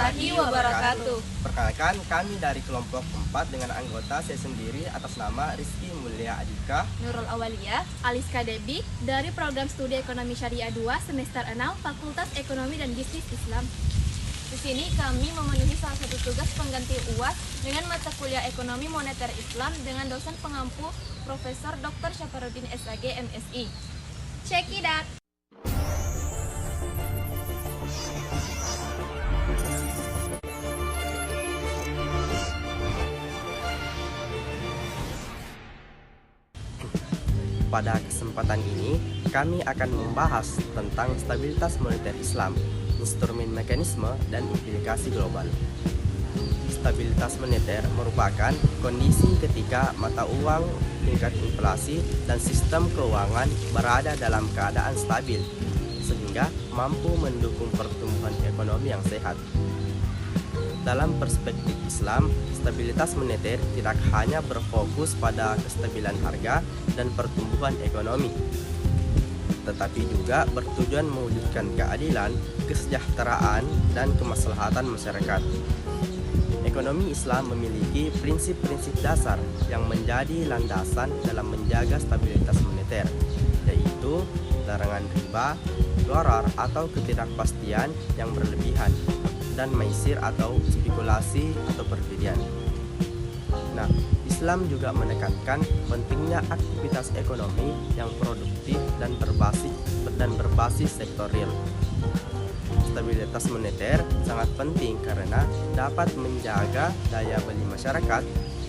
warahmatullahi wabarakatuh. Perkenalkan, kami dari kelompok 4 dengan anggota saya sendiri atas nama Rizky Mulia Adika, Nurul Awaliyah, Aliska Debi dari program studi Ekonomi Syariah 2 semester 6 Fakultas Ekonomi dan Bisnis Islam. Di sini kami memenuhi salah satu tugas pengganti UAS dengan mata kuliah Ekonomi Moneter Islam dengan dosen pengampu Profesor Dr. Syafarudin SAG MSI. Check it out! Pada kesempatan ini, kami akan membahas tentang stabilitas moneter Islam, instrumen mekanisme, dan implikasi global. Stabilitas moneter merupakan kondisi ketika mata uang, tingkat inflasi, dan sistem keuangan berada dalam keadaan stabil, sehingga mampu mendukung pertumbuhan ekonomi yang sehat. Dalam perspektif Islam, stabilitas moneter tidak hanya berfokus pada kestabilan harga dan pertumbuhan ekonomi, tetapi juga bertujuan mewujudkan keadilan, kesejahteraan, dan kemaslahatan masyarakat. Ekonomi Islam memiliki prinsip-prinsip dasar yang menjadi landasan dalam menjaga stabilitas moneter, yaitu larangan riba, gharar atau ketidakpastian yang berlebihan, dan maisir atau spekulasi atau perjudian. Nah, Islam juga menekankan pentingnya aktivitas ekonomi yang produktif dan berbasis sektor real. Stabilitas moneter sangat penting karena dapat menjaga daya beli masyarakat,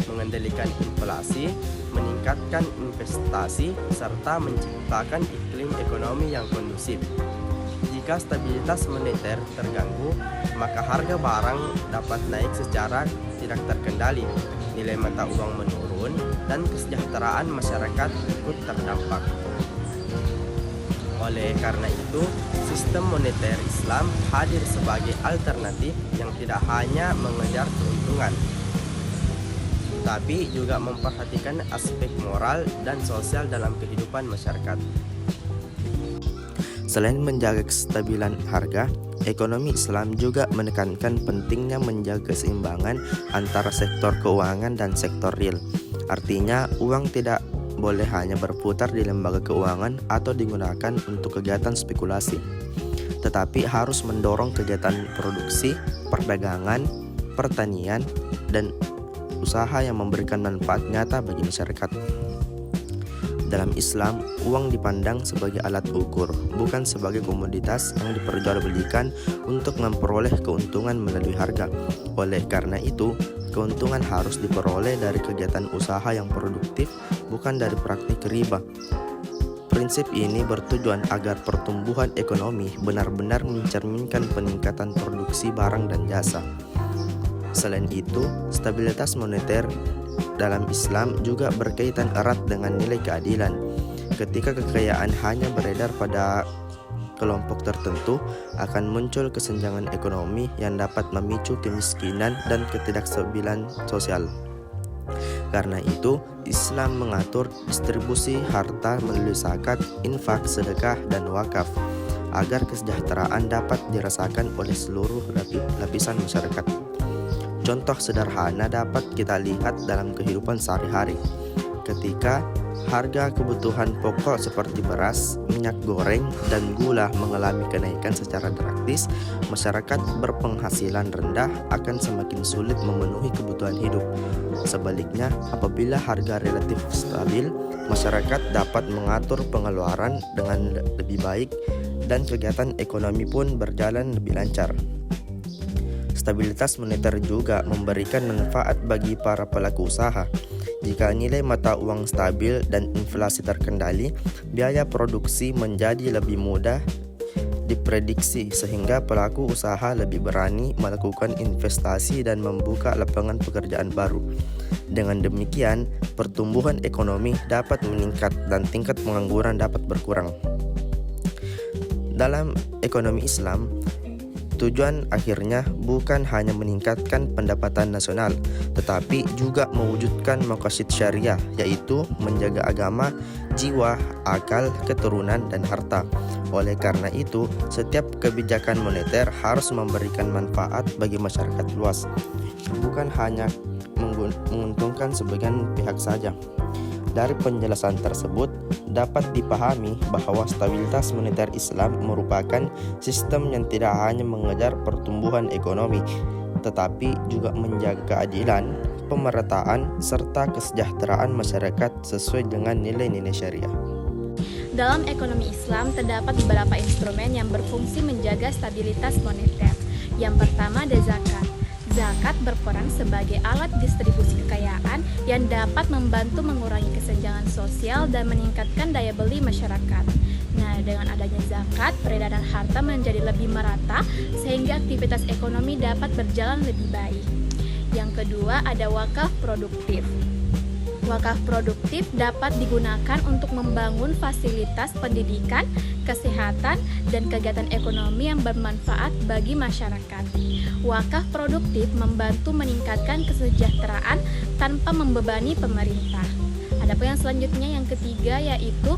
mengendalikan inflasi, meningkatkan investasi, serta menciptakan iklim ekonomi yang kondusif. Jika stabilitas moneter terganggu, maka harga barang dapat naik secara tidak terkendali, nilai mata uang menurun, dan kesejahteraan masyarakat ikut terdampak. Oleh karena itu, sistem moneter Islam hadir sebagai alternatif yang tidak hanya mengejar keuntungan, tapi juga memperhatikan aspek moral dan sosial dalam kehidupan masyarakat. Selain menjaga kestabilan harga, ekonomi Islam juga menekankan pentingnya menjaga keseimbangan antara sektor keuangan dan sektor real. Artinya, uang tidak boleh hanya berputar di lembaga keuangan atau digunakan untuk kegiatan spekulasi, tetapi harus mendorong kegiatan produksi, perdagangan, pertanian, dan usaha yang memberikan manfaat nyata bagi masyarakat. Dalam Islam, uang dipandang sebagai alat ukur, bukan sebagai komoditas yang diperjualbelikan untuk memperoleh keuntungan melalui harga. Oleh karena itu, keuntungan harus diperoleh dari kegiatan usaha yang produktif, bukan dari praktik riba. Prinsip ini bertujuan agar pertumbuhan ekonomi benar-benar mencerminkan peningkatan produksi barang dan jasa. Selain itu, stabilitas moneter dalam Islam juga berkaitan erat dengan nilai keadilan. Ketika kekayaan hanya beredar pada kelompok tertentu, akan muncul kesenjangan ekonomi yang dapat memicu kemiskinan dan ketidakstabilan sosial. Karena itu, Islam mengatur distribusi harta melalui zakat, infak, sedekah, dan wakaf, agar kesejahteraan dapat dirasakan oleh seluruh lapisan masyarakat. Contoh sederhana dapat kita lihat dalam kehidupan sehari-hari. Ketika harga kebutuhan pokok seperti beras, minyak goreng, dan gula mengalami kenaikan secara drastis, masyarakat berpenghasilan rendah akan semakin sulit memenuhi kebutuhan hidup. Sebaliknya, apabila harga relatif stabil, masyarakat dapat mengatur pengeluaran dengan lebih baik dan kegiatan ekonomi pun berjalan lebih lancar. Stabilitas moneter juga memberikan manfaat bagi para pelaku usaha. Jika nilai mata uang stabil dan inflasi terkendali, biaya produksi menjadi lebih mudah diprediksi sehingga pelaku usaha lebih berani melakukan investasi dan membuka lapangan pekerjaan baru. Dengan demikian, pertumbuhan ekonomi dapat meningkat dan tingkat pengangguran dapat berkurang. Dalam ekonomi Islam, tujuan akhirnya bukan hanya meningkatkan pendapatan nasional, tetapi juga mewujudkan maqasid syariah, yaitu menjaga agama, jiwa, akal, keturunan, dan harta. Oleh karena itu, setiap kebijakan moneter harus memberikan manfaat bagi masyarakat luas, bukan hanya menguntungkan sebagian pihak saja. Dari penjelasan tersebut, dapat dipahami bahwa stabilitas moneter Islam merupakan sistem yang tidak hanya mengejar pertumbuhan ekonomi, tetapi juga menjaga keadilan, pemerataan, serta kesejahteraan masyarakat sesuai dengan nilai-nilai syariah. Dalam ekonomi Islam terdapat beberapa instrumen yang berfungsi menjaga stabilitas moneter. Yang pertama ada zakat. Zakat berperan sebagai alat distribusi kekayaan yang dapat membantu mengurangi kesenjangan sosial dan meningkatkan daya beli masyarakat. Nah, dengan adanya zakat, peredaran harta menjadi lebih merata sehingga aktivitas ekonomi dapat berjalan lebih baik. Yang kedua ada wakaf produktif. Wakaf produktif dapat digunakan untuk membangun fasilitas pendidikan, kesehatan, dan kegiatan ekonomi yang bermanfaat bagi masyarakat. Wakaf produktif membantu meningkatkan kesejahteraan tanpa membebani pemerintah. Adapun yang selanjutnya yang ketiga yaitu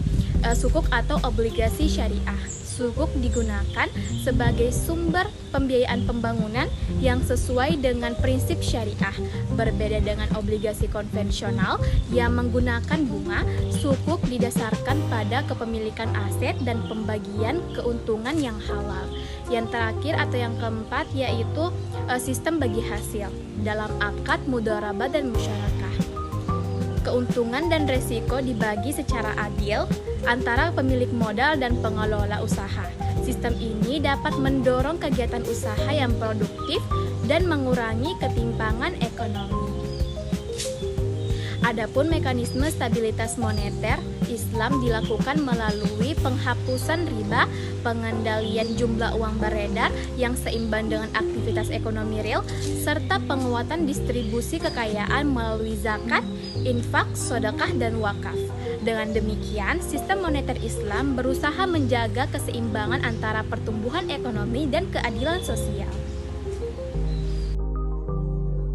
sukuk atau obligasi syariah. Sukuk digunakan sebagai sumber pembiayaan pembangunan yang sesuai dengan prinsip syariah. Berbeda dengan obligasi konvensional yang menggunakan bunga, sukuk didasarkan pada kepemilikan aset dan pembagian keuntungan yang halal. Yang terakhir atau yang keempat yaitu sistem bagi hasil dalam akad mudharabah dan musyarakah. Keuntungan dan resiko dibagi secara adil antara pemilik modal dan pengelola usaha. Sistem ini dapat mendorong kegiatan usaha yang produktif dan mengurangi ketimpangan ekonomi. Adapun mekanisme stabilitas moneter Islam dilakukan melalui penghapusan riba, pengendalian jumlah uang beredar yang seimbang dengan aktivitas ekonomi real, serta penguatan distribusi kekayaan melalui zakat, infak, sedekah, dan wakaf. Dengan demikian, sistem moneter Islam berusaha menjaga keseimbangan antara pertumbuhan ekonomi dan keadilan sosial.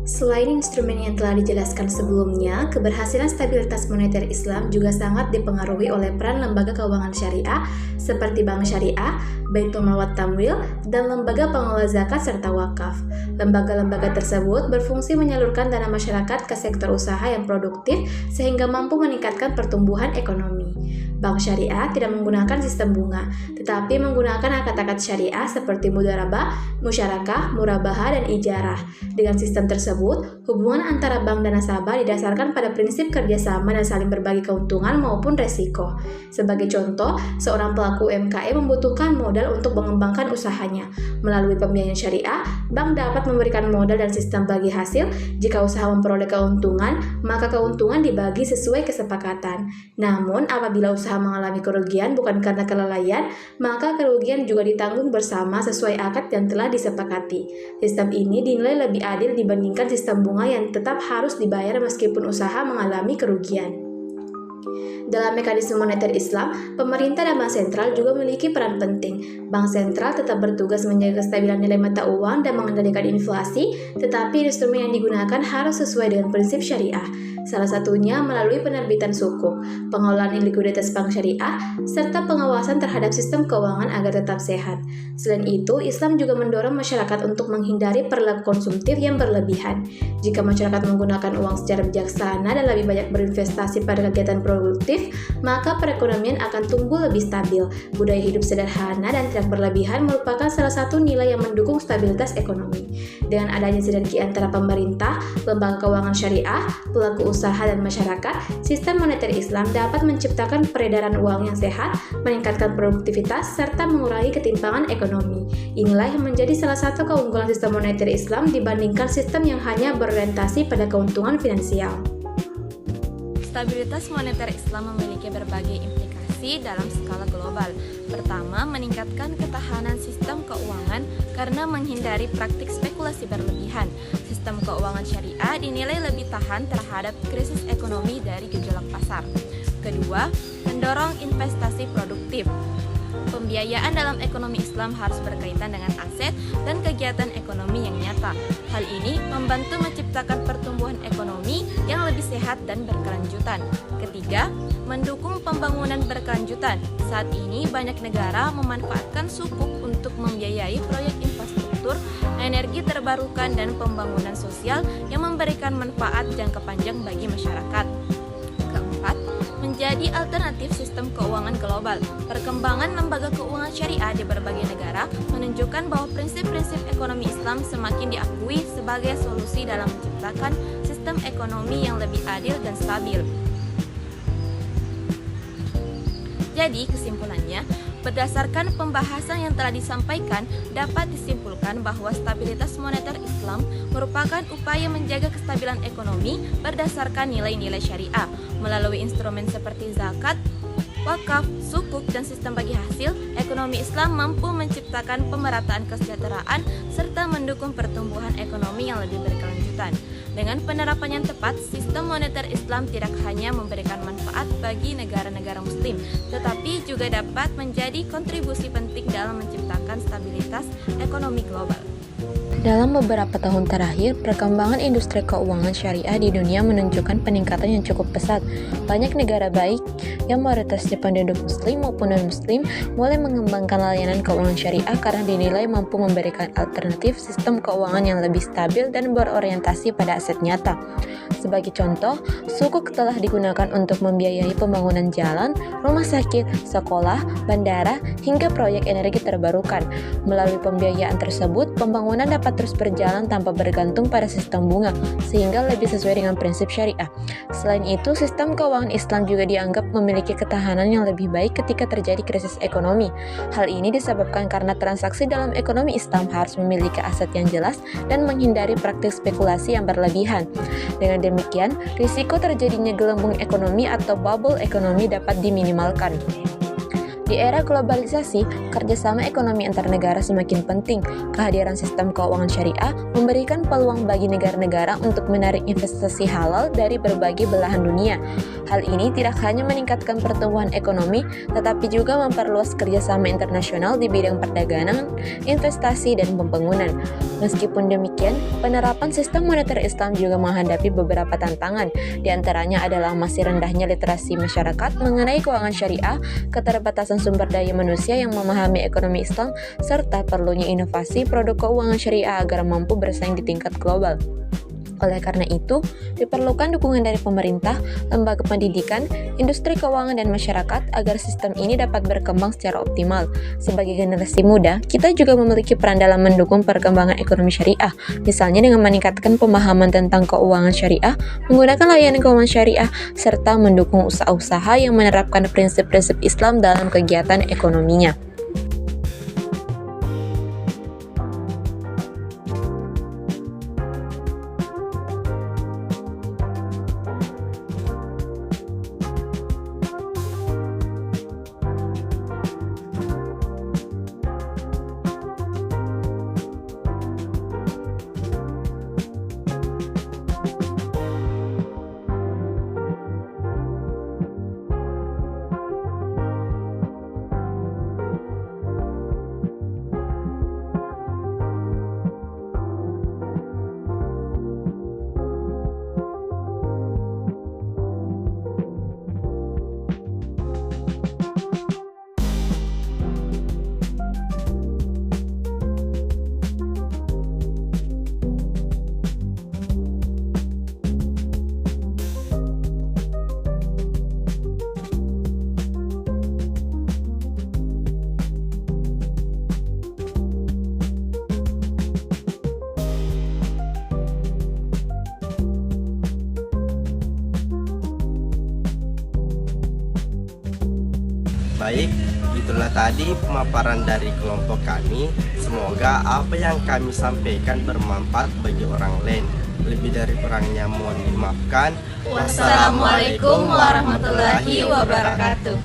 Selain instrumen yang telah dijelaskan sebelumnya, keberhasilan stabilitas moneter Islam juga sangat dipengaruhi oleh peran lembaga keuangan syariah seperti Bank Syariah, Baitul Mal wa Tamwil, dan lembaga pengelola zakat serta wakaf. Lembaga-lembaga tersebut berfungsi menyalurkan dana masyarakat ke sektor usaha yang produktif sehingga mampu meningkatkan pertumbuhan ekonomi. Bank Syariah tidak menggunakan sistem bunga, tetapi menggunakan akad-akad syariah seperti mudharabah, musyarakah, murabaha, dan ijarah. Dengan sistem tersebut, hubungan antara bank dan nasabah didasarkan pada prinsip kerjasama dan saling berbagi keuntungan maupun resiko. Sebagai contoh, seorang pelaku UMKM membutuhkan modal untuk mengembangkan usahanya. Melalui pembiayaan syariah, bank dapat memberikan modal dan sistem bagi hasil. Jika usaha memperoleh keuntungan, maka keuntungan dibagi sesuai kesepakatan. Namun, apabila usaha mengalami kerugian bukan karena kelalaian, maka kerugian juga ditanggung bersama sesuai akad yang telah disepakati. Sistem ini dinilai lebih adil dibandingkan sistem bunga yang tetap harus dibayar meskipun usaha mengalami kerugian. Dalam mekanisme moneter Islam, pemerintah dan bank sentral juga memiliki peran penting. Bank sentral tetap bertugas menjaga kestabilan nilai mata uang dan mengendalikan inflasi, tetapi instrumen yang digunakan harus sesuai dengan prinsip syariah. Salah satunya melalui penerbitan sukuk, pengelolaan likuiditas bank syariah, serta pengawasan terhadap sistem keuangan agar tetap sehat. Selain itu, Islam juga mendorong masyarakat untuk menghindari perilaku konsumtif yang berlebihan. Jika masyarakat menggunakan uang secara bijaksana dan lebih banyak berinvestasi pada kegiatan produktif, maka perekonomian akan tumbuh lebih stabil. Budaya hidup sederhana dan tidak berlebihan merupakan salah satu nilai yang mendukung stabilitas ekonomi. Dengan adanya sinergi antara pemerintah, lembaga keuangan syariah, pelaku usaha, dan masyarakat, sistem moneter Islam dapat menciptakan peredaran uang yang sehat, meningkatkan produktivitas, serta mengurangi ketimpangan ekonomi. Inilah yang menjadi salah satu keunggulan sistem moneter Islam dibandingkan sistem yang hanya berorientasi pada keuntungan finansial. Stabilitas moneter Islam memiliki berbagai implikasi dalam skala global. Pertama, meningkatkan ketahanan sistem keuangan karena menghindari praktik spekulasi berlebihan. Sistem keuangan syariah dinilai lebih tahan terhadap krisis ekonomi dari gejolak pasar. Kedua, mendorong investasi produktif. pembiayaan dalam ekonomi Islam harus berkaitan dengan aset dan kegiatan ekonomi yang nyata. Hal ini membantu menciptakan pertumbuhan ekonomi yang lebih sehat dan berkelanjutan. Ketiga, mendukung pembangunan berkelanjutan. Saat ini banyak negara memanfaatkan sukuk untuk membiayai proyek infrastruktur, energi terbarukan, dan pembangunan sosial yang memberikan manfaat jangka panjang bagi masyarakat. Keempat, menjadi alternatif sistem keuangan global. Perkembangan lembaga keuangan syariah di berbagai negara menunjukkan bahwa prinsip-prinsip ekonomi Islam semakin diakui sebagai solusi dalam menciptakan sistem ekonomi yang lebih adil dan stabil. Jadi, kesimpulannya, berdasarkan pembahasan yang telah disampaikan, dapat disimpulkan bahwa stabilitas moneter Islam merupakan upaya menjaga kestabilan ekonomi berdasarkan nilai-nilai syariah. Melalui instrumen seperti zakat, wakaf, sukuk, dan sistem bagi hasil, ekonomi Islam mampu menciptakan pemerataan kesejahteraan serta mendukung pertumbuhan ekonomi yang lebih berkelanjutan. Dengan penerapan yang tepat, sistem moneter Islam tidak hanya memberikan manfaat bagi negara-negara muslim, tetapi juga dapat menjadi kontribusi penting dalam menciptakan stabilitas ekonomi global. Dalam beberapa tahun terakhir, perkembangan industri keuangan syariah di dunia menunjukkan peningkatan yang cukup pesat. Banyak negara baik yang mayoritasnya penduduk muslim maupun non-muslim mulai mengembangkan layanan keuangan syariah karena dinilai mampu memberikan alternatif sistem keuangan yang lebih stabil dan berorientasi pada aset nyata. Sebagai contoh, sukuk telah digunakan untuk membiayai pembangunan jalan, rumah sakit, sekolah, bandara, hingga proyek energi terbarukan. Melalui pembiayaan tersebut, pembangunan dapat terus berjalan tanpa bergantung pada sistem bunga, sehingga lebih sesuai dengan prinsip syariah. Selain itu, sistem keuangan Islam juga dianggap memiliki ketahanan yang lebih baik ketika terjadi krisis ekonomi. Hal ini disebabkan karena transaksi dalam ekonomi Islam harus memiliki aset yang jelas dan menghindari praktik spekulasi yang berlebihan. Dengan demikian, risiko terjadinya gelembung ekonomi atau bubble ekonomi dapat diminimalkan. Di era globalisasi, kerjasama ekonomi antar negara semakin penting. Kehadiran sistem keuangan syariah memberikan peluang bagi negara-negara untuk menarik investasi halal dari berbagai belahan dunia. Hal ini tidak hanya meningkatkan pertumbuhan ekonomi, tetapi juga memperluas kerjasama internasional di bidang perdagangan, investasi, dan pembangunan. Meskipun demikian, penerapan sistem moneter Islam juga menghadapi beberapa tantangan. Di antaranya adalah masih rendahnya literasi masyarakat mengenai keuangan syariah, keterbatasan sumber daya manusia yang memahami ekonomi Islam, serta perlunya inovasi produk keuangan syariah agar mampu bersaing di tingkat global. Oleh karena itu, diperlukan dukungan dari pemerintah, lembaga pendidikan, industri keuangan, dan masyarakat agar sistem ini dapat berkembang secara optimal. Sebagai generasi muda, kita juga memiliki peran dalam mendukung perkembangan ekonomi syariah, misalnya dengan meningkatkan pemahaman tentang keuangan syariah, menggunakan layanan keuangan syariah, serta mendukung usaha-usaha yang menerapkan prinsip-prinsip Islam dalam kegiatan ekonominya. Baik, itulah tadi pemaparan dari kelompok kami. Semoga apa yang kami sampaikan bermanfaat bagi orang lain. Lebih dari kurangnya mohon dimaafkan. Wassalamualaikum warahmatullahi wabarakatuh.